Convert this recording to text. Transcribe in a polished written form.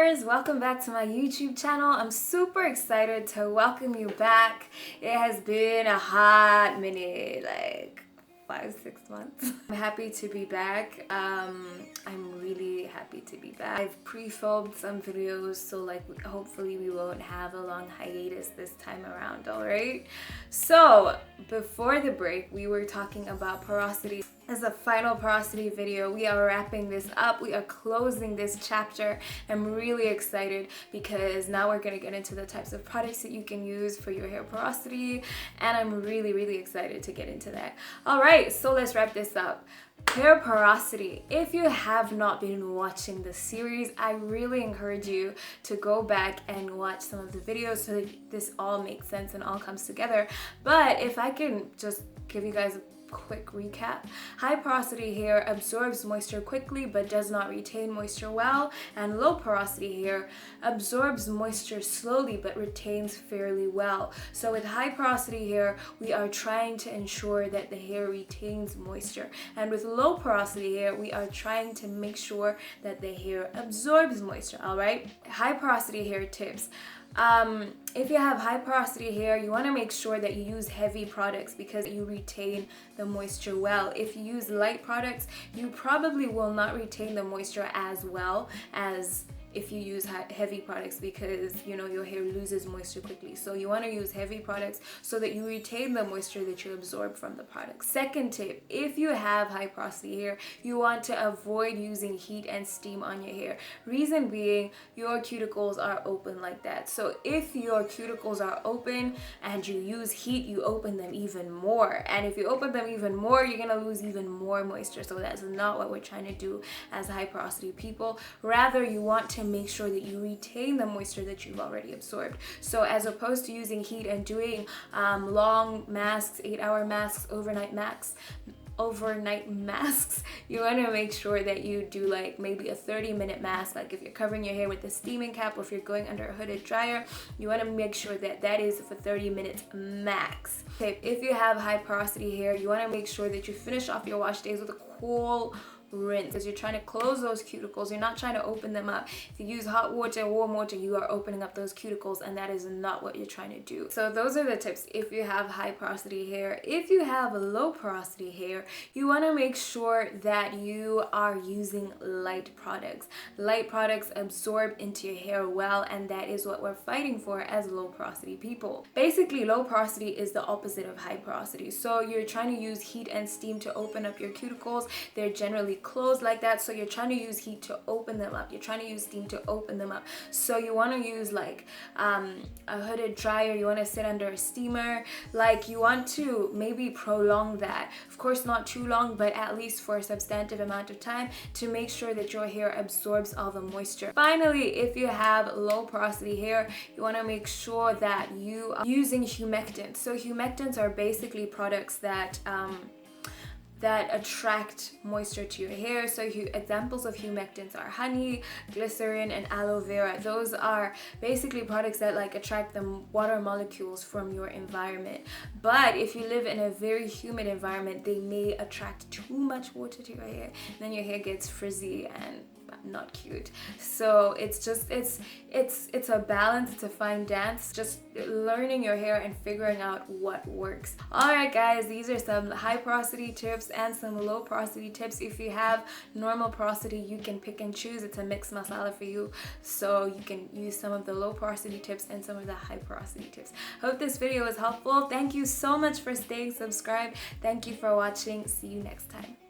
viewers, welcome back to my YouTube channel. I'm super excited to welcome you back. It has been a hot minute, like 5-6 months. I'm happy to be back. I'm really happy to be back. I've pre-filmed some videos, so like hopefully we won't have a long hiatus this time around, alright? So before the break, we were talking about porosity. As a final porosity video, we are wrapping this up. We are closing this chapter. I'm really excited because now we're gonna get into the types of products that you can use for your hair porosity, and I'm really excited to get into that. All right, so let's wrap this up. Hair porosity. If you have not been watching the series, I really encourage you to go back and watch some of the videos so that this all makes sense and all comes together. But if I can just give you guys a quick recap. High porosity hair absorbs moisture quickly but does not retain moisture well, and low porosity hair absorbs moisture slowly but retains fairly well. So with high porosity hair, we are trying to ensure that the hair retains moisture, and with low porosity hair, we are trying to make sure that the hair absorbs moisture. All right, high porosity hair tips. If you have high porosity hair, you want to make sure that you use heavy products because you retain the moisture well. If you use light products, you probably will not retain the moisture as well as if you use heavy products, because you know your hair loses moisture quickly. So you want to use heavy products so that you retain the moisture that you absorb from the product. Second tip, if you have high porosity hair, you want to avoid using heat and steam on your hair. Reason being, your cuticles are open like that. So if your cuticles are open and you use heat, you open them even more. And if you open them even more, you're going to lose even more moisture. So that's not what we're trying to do as high porosity people. Rather, you want to make sure that you retain the moisture that you've already absorbed. So as opposed to using heat and doing long masks, 8-hour masks, overnight masks, you want to make sure that you do like maybe a 30-minute mask. Like if you're covering your hair with a steaming cap or if you're going under a hooded dryer, you want to make sure that that is for 30 minutes max. Okay, if you have high porosity hair, you want to make sure that you finish off your wash days with a cool rinse, because you're trying to close those cuticles. You're not trying to open them up. If you use hot water, warm water, you are opening up those cuticles, and that is not what you're trying to do. So those are the tips if you have high porosity hair. If you have low porosity hair, you want to make sure that you are using light products. Light products absorb into your hair well, and that is what we're fighting for as low porosity people. Basically, low porosity is the opposite of high porosity. So you're trying to use heat and steam to open up your cuticles. They're generally closed like that, so you're trying to use heat to open them up. You're trying to use steam to open them up. So you want to use like a hooded dryer. You want to sit under a steamer. Like you want to maybe prolong that. Of course, not too long, but at least for a substantive amount of time to make sure that your hair absorbs all the moisture. Finally, if you have low porosity hair, you want to make sure that you are using humectants. So humectants are basically products that attract moisture to your hair. So examples of humectants are honey, glycerin, and aloe vera. Those are basically products that like attract the water molecules from your environment. But if you live in a very humid environment, they may attract too much water to your hair. Then your hair gets frizzy and not cute. So it's a balance, it's a fine dance, just learning your hair and figuring out what works. All right guys, these are some high porosity tips and some low porosity tips. If you have normal porosity, you can pick and choose. It's a mixed masala for you, so you can use some of the low porosity tips and some of the high porosity tips. Hope this video was helpful. Thank you so much for staying subscribed. Thank you for watching. See you next time.